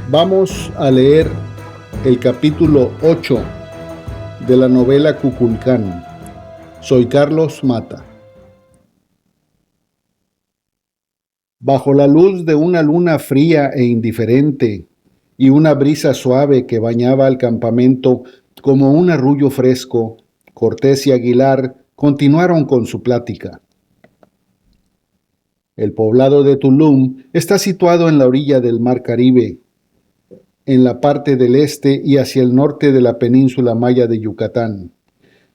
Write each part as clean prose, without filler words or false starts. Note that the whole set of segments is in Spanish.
Vamos a leer el capítulo 8 de la novela Kukulcán. Soy Carlos Mata. Bajo la luz de una luna fría e indiferente y una brisa suave que bañaba el campamento como un arrullo fresco, Cortés y Aguilar continuaron con su plática. El poblado de Tulum está situado en la orilla del Mar Caribe, en la parte del este y hacia el norte de la península maya de Yucatán.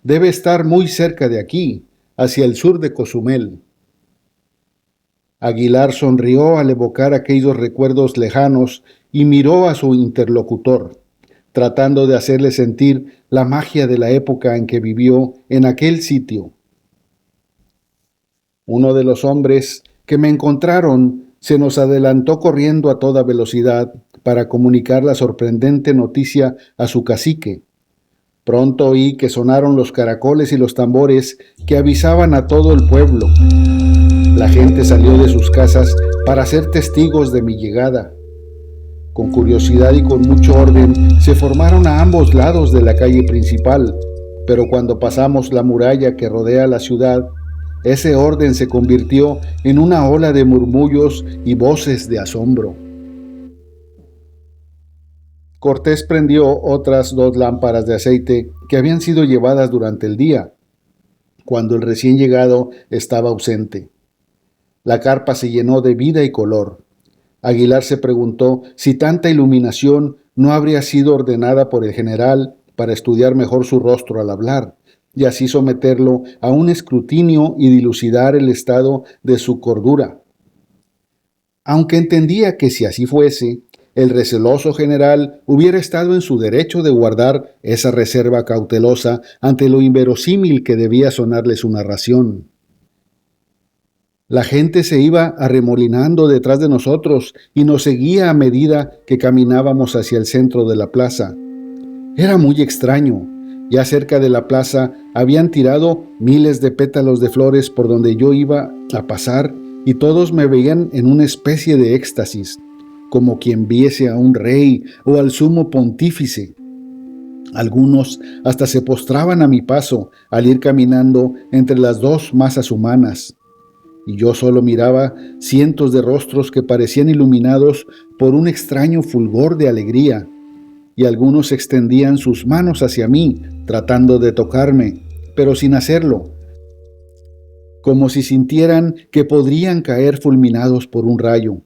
Debe estar muy cerca de aquí, hacia el sur de Cozumel. Aguilar sonrió al evocar aquellos recuerdos lejanos y miró a su interlocutor, tratando de hacerle sentir la magia de la época en que vivió en aquel sitio. Uno de los hombres que me encontraron se nos adelantó corriendo a toda velocidad para comunicar la sorprendente noticia a su cacique. Pronto oí que sonaron los caracoles y los tambores que avisaban a todo el pueblo. La gente salió de sus casas para ser testigos de mi llegada. Con curiosidad y con mucho orden se formaron a ambos lados de la calle principal, pero cuando pasamos la muralla que rodea la ciudad, ese orden se convirtió en una ola de murmullos y voces de asombro. Cortés prendió otras 2 lámparas de aceite que habían sido llevadas durante el día, cuando el recién llegado estaba ausente. La carpa se llenó de vida y color. Aguilar se preguntó si tanta iluminación no habría sido ordenada por el general para estudiar mejor su rostro al hablar, y así someterlo a un escrutinio y dilucidar el estado de su cordura. Aunque entendía que si así fuese, el receloso general hubiera estado en su derecho de guardar esa reserva cautelosa ante lo inverosímil que debía sonarle su narración. La gente se iba arremolinando detrás de nosotros y nos seguía a medida que caminábamos hacia el centro de la plaza. Era muy extraño. Ya cerca de la plaza habían tirado miles de pétalos de flores por donde yo iba a pasar y todos me veían en una especie de éxtasis, como quien viese a un rey o al sumo pontífice. Algunos hasta se postraban a mi paso al ir caminando entre las 2 masas humanas, y yo solo miraba cientos de rostros que parecían iluminados por un extraño fulgor de alegría, y algunos extendían sus manos hacia mí, tratando de tocarme, pero sin hacerlo, como si sintieran que podrían caer fulminados por un rayo.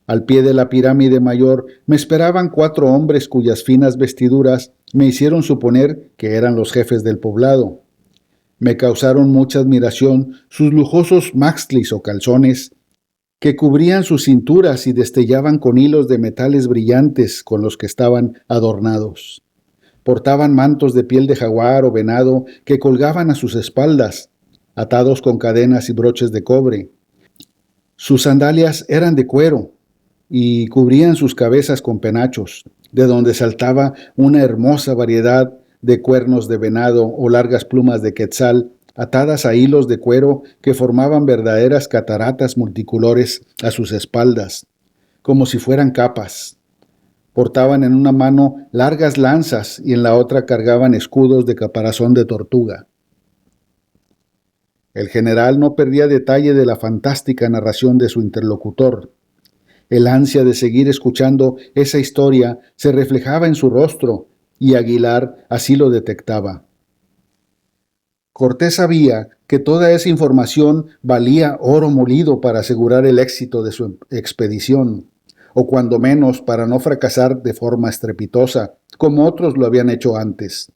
Al pie de la pirámide mayor me esperaban 4 hombres cuyas finas vestiduras me hicieron suponer que eran los jefes del poblado. Me causaron mucha admiración sus lujosos maxtlis o calzones, que cubrían sus cinturas y destellaban con hilos de metales brillantes con los que estaban adornados. Portaban mantos de piel de jaguar o venado que colgaban a sus espaldas, atados con cadenas y broches de cobre. Sus sandalias eran de cuero y cubrían sus cabezas con penachos, de donde saltaba una hermosa variedad de cuernos de venado o largas plumas de quetzal, atadas a hilos de cuero que formaban verdaderas cataratas multicolores a sus espaldas, como si fueran capas. Portaban en una mano largas lanzas y en la otra cargaban escudos de caparazón de tortuga. El general no perdía detalle de la fantástica narración de su interlocutor. El ansia de seguir escuchando esa historia se reflejaba en su rostro, y Aguilar así lo detectaba. Cortés sabía que toda esa información valía oro molido para asegurar el éxito de su expedición, o cuando menos para no fracasar de forma estrepitosa, como otros lo habían hecho antes.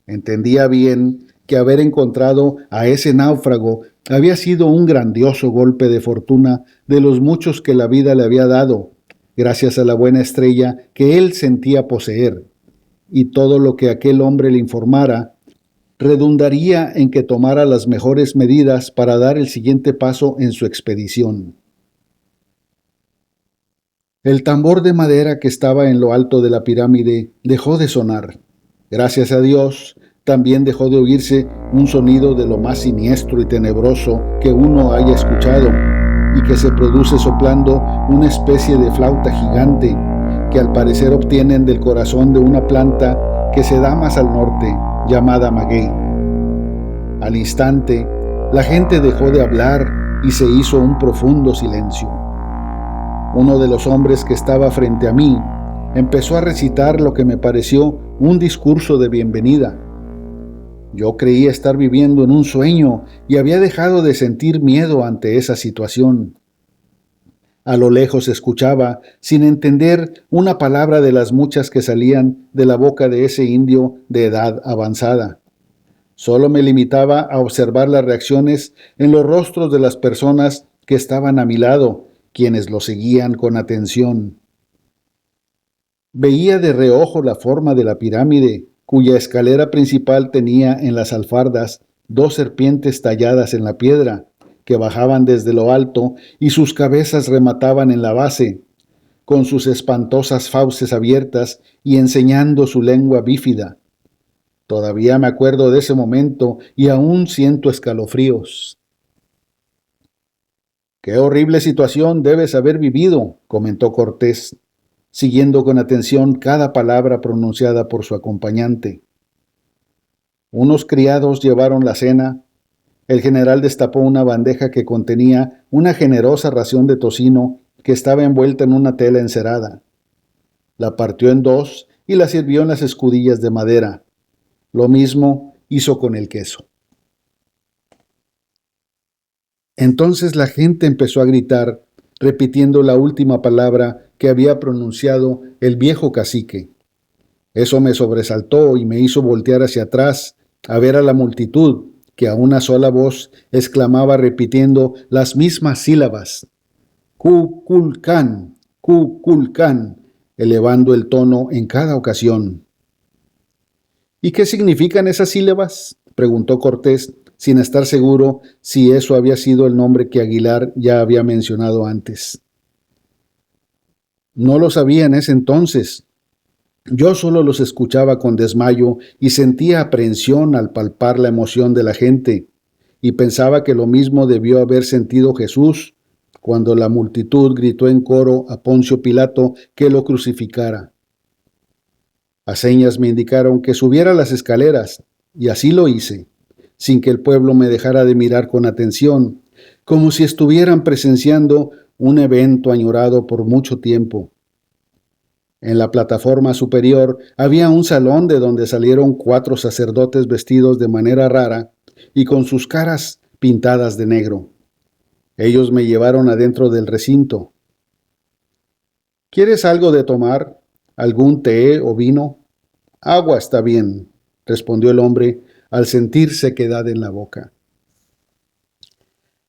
Entendía bien que haber encontrado a ese náufrago había sido un grandioso golpe de fortuna de los muchos que la vida le había dado, gracias a la buena estrella que él sentía poseer, y todo lo que aquel hombre le informara redundaría en que tomara las mejores medidas para dar el siguiente paso en su expedición. El tambor de madera que estaba en lo alto de la pirámide dejó de sonar. Gracias a Dios, también dejó de oírse un sonido de lo más siniestro y tenebroso que uno haya escuchado, y que se produce soplando una especie de flauta gigante que al parecer obtienen del corazón de una planta que se da más al norte, llamada maguey. Al instante, la gente dejó de hablar y se hizo un profundo silencio. Uno de los hombres que estaba frente a mí empezó a recitar lo que me pareció un discurso de bienvenida. Yo creía estar viviendo en un sueño y había dejado de sentir miedo ante esa situación. A lo lejos escuchaba, sin entender una palabra de las muchas que salían de la boca de ese indio de edad avanzada. Solo me limitaba a observar las reacciones en los rostros de las personas que estaban a mi lado, quienes lo seguían con atención. Veía de reojo la forma de la pirámide, cuya escalera principal tenía en las alfardas 2 serpientes talladas en la piedra, que bajaban desde lo alto y sus cabezas remataban en la base, con sus espantosas fauces abiertas y enseñando su lengua bífida. Todavía me acuerdo de ese momento y aún siento escalofríos. «Qué horrible situación debes haber vivido», comentó Cortés, siguiendo con atención cada palabra pronunciada por su acompañante. Unos criados llevaron la cena. El general destapó una bandeja que contenía una generosa ración de tocino que estaba envuelta en una tela encerada. La partió en 2 y la sirvió en las escudillas de madera. Lo mismo hizo con el queso. Entonces la gente empezó a gritar, repitiendo la última palabra que había pronunciado el viejo cacique. Eso me sobresaltó y me hizo voltear hacia atrás a ver a la multitud, que a una sola voz exclamaba repitiendo las mismas sílabas. Kukulcán, Kukulcán, elevando el tono en cada ocasión. ¿Y qué significan esas sílabas?, preguntó Cortés, sin estar seguro si eso había sido el nombre que Aguilar ya había mencionado antes. No lo sabía en ese entonces. Yo solo los escuchaba con desmayo y sentía aprehensión al palpar la emoción de la gente, y pensaba que lo mismo debió haber sentido Jesús cuando la multitud gritó en coro a Poncio Pilato que lo crucificara. A señas me indicaron que subiera las escaleras, y así lo hice, sin que el pueblo me dejara de mirar con atención, como si estuvieran presenciando un evento añorado por mucho tiempo. En la plataforma superior había un salón de donde salieron 4 sacerdotes vestidos de manera rara y con sus caras pintadas de negro. Ellos me llevaron adentro del recinto. ¿Quieres algo de tomar? ¿Algún té o vino? Agua está bien, respondió el hombre al sentir sequedad en la boca.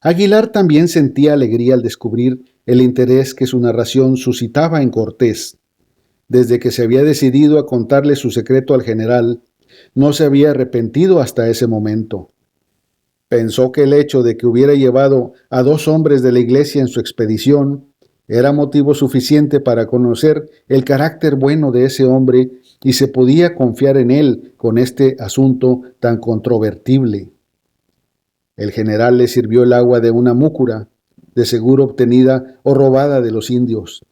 Aguilar también sentía alegría al descubrir el interés que su narración suscitaba en Cortés. Desde que se había decidido a contarle su secreto al general, no se había arrepentido hasta ese momento. Pensó que el hecho de que hubiera llevado a 2 hombres de la iglesia en su expedición era motivo suficiente para conocer el carácter bueno de ese hombre y se podía confiar en él con este asunto tan controvertible. El general le sirvió el agua de una múcura, de seguro obtenida o robada de los indios.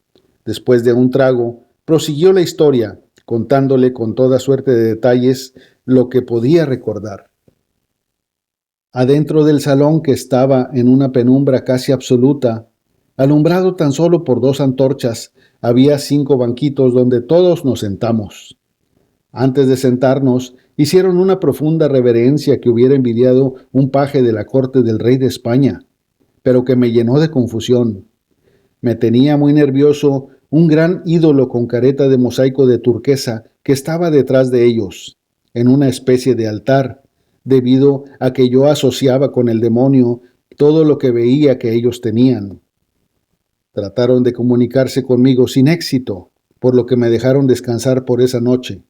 Después de un trago, prosiguió la historia, contándole con toda suerte de detalles lo que podía recordar. Adentro del salón, que estaba en una penumbra casi absoluta, alumbrado tan solo por 2 antorchas, había 5 banquitos donde todos nos sentamos. Antes de sentarnos, hicieron una profunda reverencia que hubiera envidiado un paje de la corte del rey de España, pero que me llenó de confusión. Me tenía muy nervioso un gran ídolo con careta de mosaico de turquesa que estaba detrás de ellos, en una especie de altar, debido a que yo asociaba con el demonio todo lo que veía que ellos tenían. Trataron de comunicarse conmigo sin éxito, por lo que me dejaron descansar por esa noche,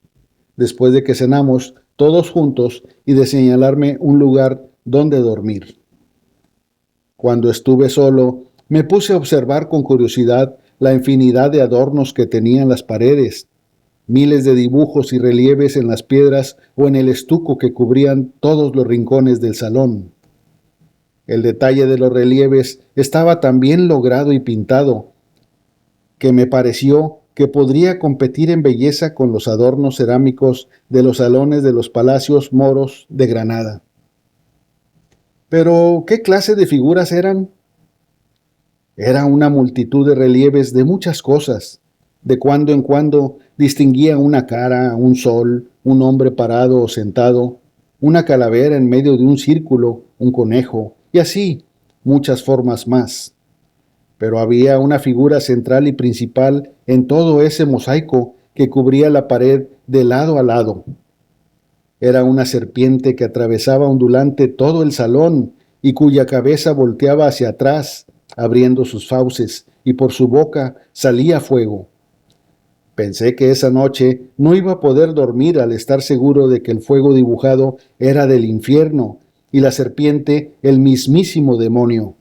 después de que cenamos todos juntos y de señalarme un lugar donde dormir. Cuando estuve solo, me puse a observar con curiosidad la infinidad de adornos que tenían las paredes, miles de dibujos y relieves en las piedras o en el estuco que cubrían todos los rincones del salón. El detalle de los relieves estaba tan bien logrado y pintado que me pareció que podría competir en belleza con los adornos cerámicos de los salones de los palacios moros de Granada. Pero, ¿qué clase de figuras eran? Era una multitud de relieves de muchas cosas. De cuando en cuando distinguía una cara, un sol, un hombre parado o sentado, una calavera en medio de un círculo, un conejo, y así muchas formas más. Pero había una figura central y principal en todo ese mosaico que cubría la pared de lado a lado. Era una serpiente que atravesaba ondulante todo el salón y cuya cabeza volteaba hacia atrás, abriendo sus fauces, y por su boca salía fuego. Pensé que esa noche no iba a poder dormir al estar seguro de que el fuego dibujado era del infierno y la serpiente el mismísimo demonio.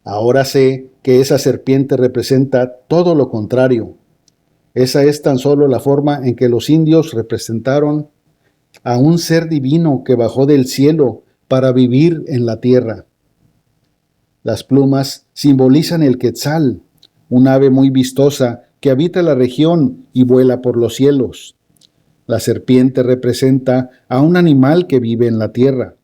Ahora sé que esa serpiente representa todo lo contrario. Esa es tan solo la forma en que los indios representaron a un ser divino que bajó del cielo para vivir en la tierra. Las plumas simbolizan el quetzal, un ave muy vistosa que habita la región y vuela por los cielos. La serpiente representa a un animal que vive en la tierra.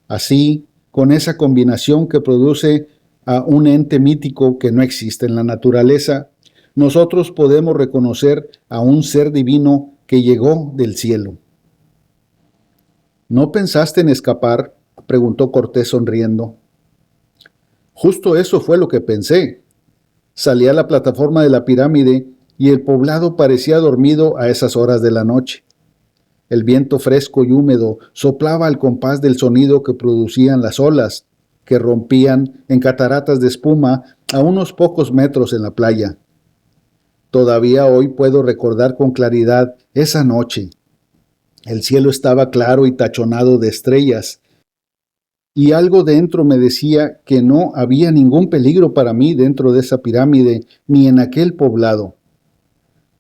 Así, con esa combinación que produce a un ente mítico que no existe en la naturaleza, nosotros podemos reconocer a un ser divino que llegó del cielo. ¿No pensaste en escapar?, preguntó Cortés sonriendo. Justo eso fue lo que pensé. Salí a la plataforma de la pirámide y el poblado parecía dormido a esas horas de la noche. El viento fresco y húmedo soplaba al compás del sonido que producían las olas, que rompían en cataratas de espuma a unos pocos metros en la playa. Todavía hoy puedo recordar con claridad esa noche. El cielo estaba claro y tachonado de estrellas, y algo dentro me decía que no había ningún peligro para mí dentro de esa pirámide ni en aquel poblado.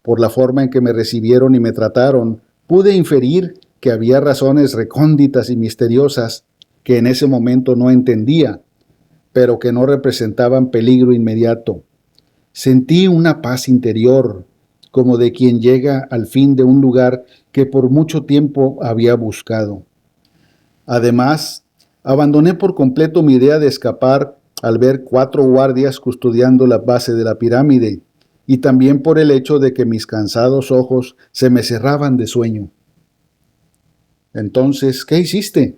Por la forma en que me recibieron y me trataron, pude inferir que había razones recónditas y misteriosas que en ese momento no entendía, pero que no representaban peligro inmediato. Sentí una paz interior, como de quien llega al fin de un lugar que por mucho tiempo había buscado. Además, abandoné por completo mi idea de escapar al ver 4 guardias custodiando la base de la pirámide, y también por el hecho de que mis cansados ojos se me cerraban de sueño. Entonces, ¿qué hiciste?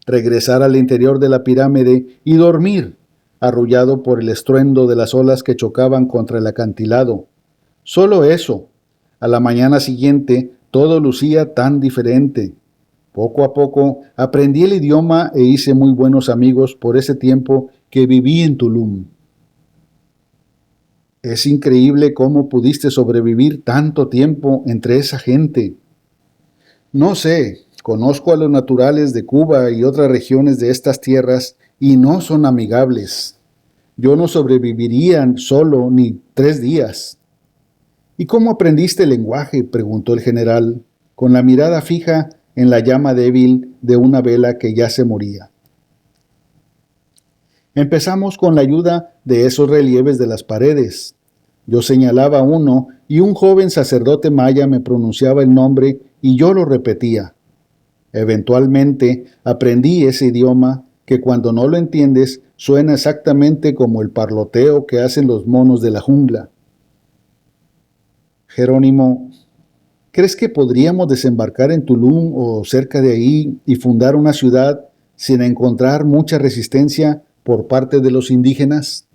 Regresar al interior de la pirámide y dormir, arrullado por el estruendo de las olas que chocaban contra el acantilado. Solo eso. A la mañana siguiente todo lucía tan diferente. Poco a poco aprendí el idioma e hice muy buenos amigos por ese tiempo que viví en Tulum. Es increíble cómo pudiste sobrevivir tanto tiempo entre esa gente. No sé, conozco a los naturales de Cuba y otras regiones de estas tierras y no son amigables. Yo no sobreviviría solo ni 3 días. ¿Y cómo aprendiste el lenguaje?, preguntó el general, con la mirada fija en la llama débil de una vela que ya se moría. Empezamos con la ayuda de esos relieves de las paredes. Yo señalaba uno y un joven sacerdote maya me pronunciaba el nombre y yo lo repetía. Eventualmente aprendí ese idioma que cuando no lo entiendes suena exactamente como el parloteo que hacen los monos de la jungla. Jerónimo, ¿crees que podríamos desembarcar en Tulum o cerca de ahí y fundar una ciudad sin encontrar mucha resistencia por parte de los indígenas?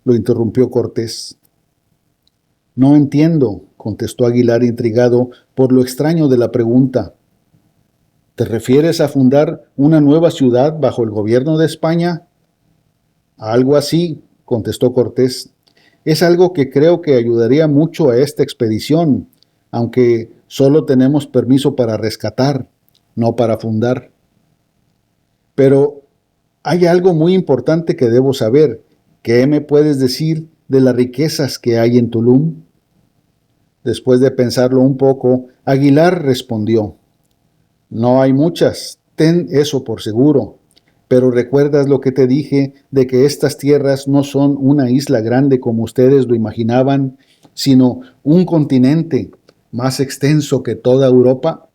Lo interrumpió Cortés. No entiendo, contestó Aguilar intrigado por lo extraño de la pregunta. ¿Te refieres a fundar una nueva ciudad bajo el gobierno de España? Algo así, contestó Cortés. Es algo que creo que ayudaría mucho a esta expedición, aunque solo tenemos permiso para rescatar, no para fundar. Pero hay algo muy importante que debo saber. ¿Qué me puedes decir de las riquezas que hay en Tulum? Después de pensarlo un poco, Aguilar respondió: No hay muchas, ten eso por seguro, Pero ¿recuerdas lo que te dije de que estas tierras no son una isla grande como ustedes lo imaginaban, sino un continente más extenso que toda Europa?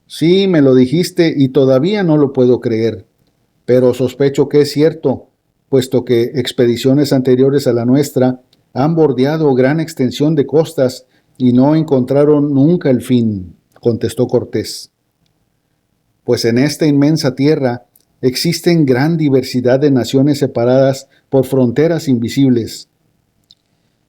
Sí, me lo dijiste y todavía no lo puedo creer, pero sospecho que es cierto, puesto que expediciones anteriores a la nuestra han bordeado gran extensión de costas y no encontraron nunca el fin, contestó Cortés. Pues en esta inmensa tierra existen gran diversidad de naciones separadas por fronteras invisibles.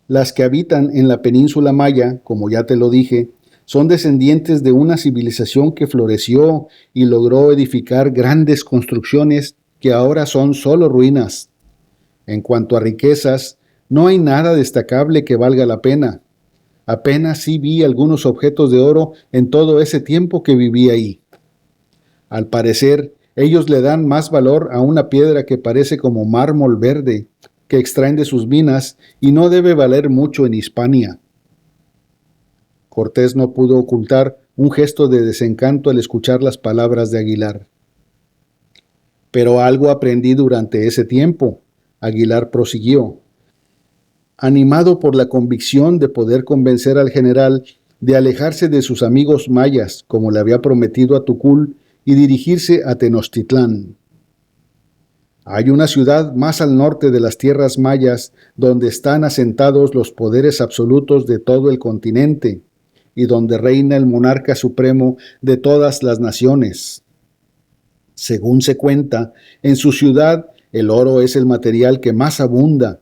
Las que habitan en la península maya, como ya te lo dije, son descendientes de una civilización que floreció y logró edificar grandes construcciones que ahora son solo ruinas. En cuanto a riquezas, no hay nada destacable que valga la pena. Apenas sí vi algunos objetos de oro en todo ese tiempo que viví ahí. Al parecer, ellos le dan más valor a una piedra que parece como mármol verde, que extraen de sus minas y no debe valer mucho en Hispania. Cortés no pudo ocultar un gesto de desencanto al escuchar las palabras de Aguilar. Pero algo aprendí durante ese tiempo, Aguilar prosiguió, animado por la convicción de poder convencer al general de alejarse de sus amigos mayas, como le había prometido a Tucul, y dirigirse a Tenochtitlán. Hay una ciudad más al norte de las tierras mayas donde están asentados los poderes absolutos de todo el continente y donde reina el monarca supremo de todas las naciones. Según se cuenta, en su ciudad el oro es el material que más abunda,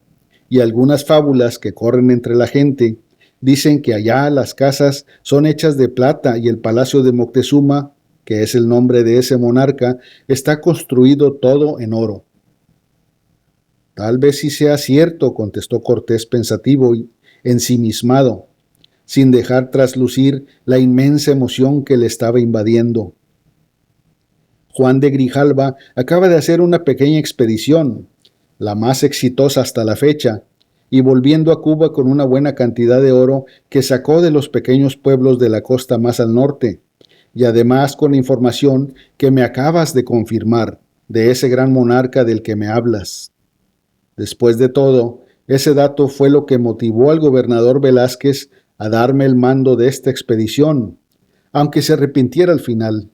y algunas fábulas que corren entre la gente dicen que allá las casas son hechas de plata y el palacio de Moctezuma, que es el nombre de ese monarca, está construido todo en oro. Tal vez sí sea cierto, contestó Cortés pensativo y ensimismado, sin dejar traslucir la inmensa emoción que le estaba invadiendo. Juan de Grijalva acaba de hacer una pequeña expedición, la más exitosa hasta la fecha, y volviendo a Cuba con una buena cantidad de oro que sacó de los pequeños pueblos de la costa más al norte, y además con la información que me acabas de confirmar de ese gran monarca del que me hablas. Después de todo, ese dato fue lo que motivó al gobernador Velázquez a darme el mando de esta expedición, aunque se arrepintiera al final,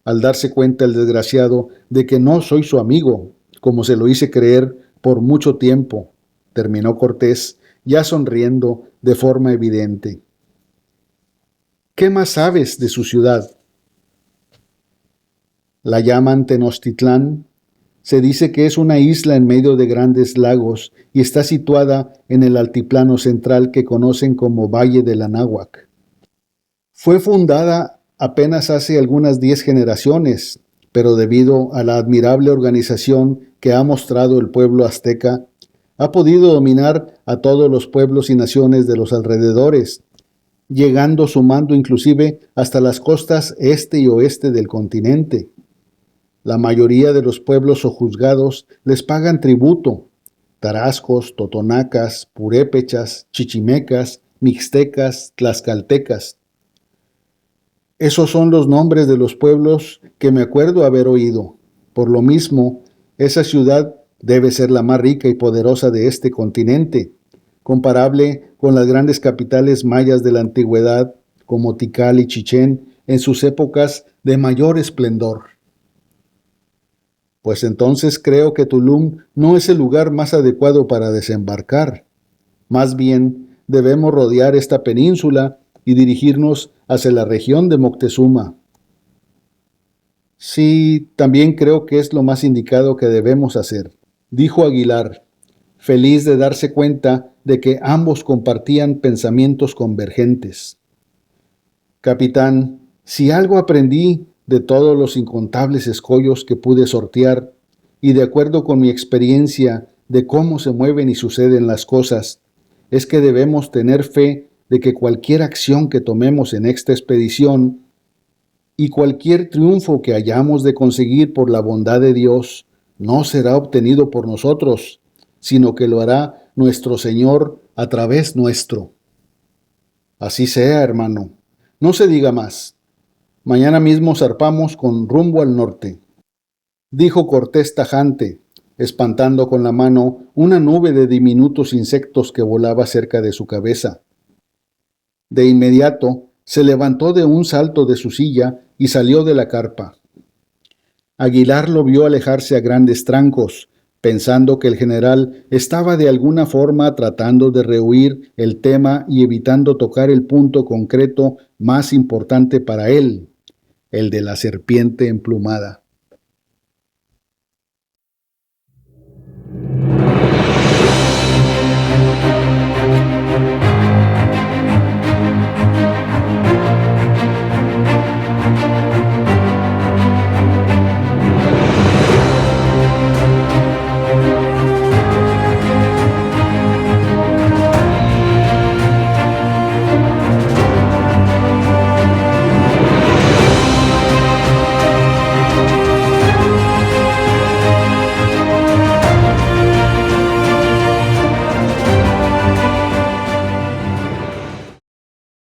al darse cuenta el desgraciado de que no soy su amigo, como se lo hice creer por mucho tiempo, terminó Cortés, ya sonriendo de forma evidente. ¿Qué más sabes de su ciudad? La llaman Tenochtitlán. Se dice que es una isla en medio de grandes lagos y está situada en el altiplano central que conocen como Valle del Anáhuac. Fue fundada apenas hace algunas 10 generaciones, pero debido a la admirable organización que ha mostrado el pueblo azteca, ha podido dominar a todos los pueblos y naciones de los alrededores, llegando su mando inclusive hasta las costas este y oeste del continente. La mayoría de los pueblos sojuzgados les pagan tributo: tarascos, totonacas, purépechas, chichimecas, mixtecas, tlaxcaltecas. Esos son los nombres de los pueblos que me acuerdo haber oído. Por lo mismo, esa ciudad debe ser la más rica y poderosa de este continente, comparable con las grandes capitales mayas de la antigüedad, como Tikal y Chichén, en sus épocas de mayor esplendor. Pues entonces creo que Tulum no es el lugar más adecuado para desembarcar. Más bien, debemos rodear esta península y dirigirnos hacia la región de Moctezuma. Sí, también creo que es lo más indicado que debemos hacer, dijo Aguilar, feliz de darse cuenta de que ambos compartían pensamientos convergentes. Capitán, si algo aprendí de todos los incontables escollos que pude sortear, y de acuerdo con mi experiencia de cómo se mueven y suceden las cosas, es que debemos tener fe de que cualquier acción que tomemos en esta expedición y cualquier triunfo que hayamos de conseguir por la bondad de Dios no será obtenido por nosotros, sino que lo hará nuestro Señor a través nuestro. Así sea, hermano. No se diga más. Mañana mismo zarpamos con rumbo al norte. dijo Cortés tajante, espantando con la mano una nube de diminutos insectos que volaba cerca de su cabeza. De inmediato se levantó de un salto de su silla y salió de la carpa. Aguilar lo vio alejarse a grandes trancos, pensando que el general estaba de alguna forma tratando de rehuir el tema y evitando tocar el punto concreto más importante para él, el de la serpiente emplumada.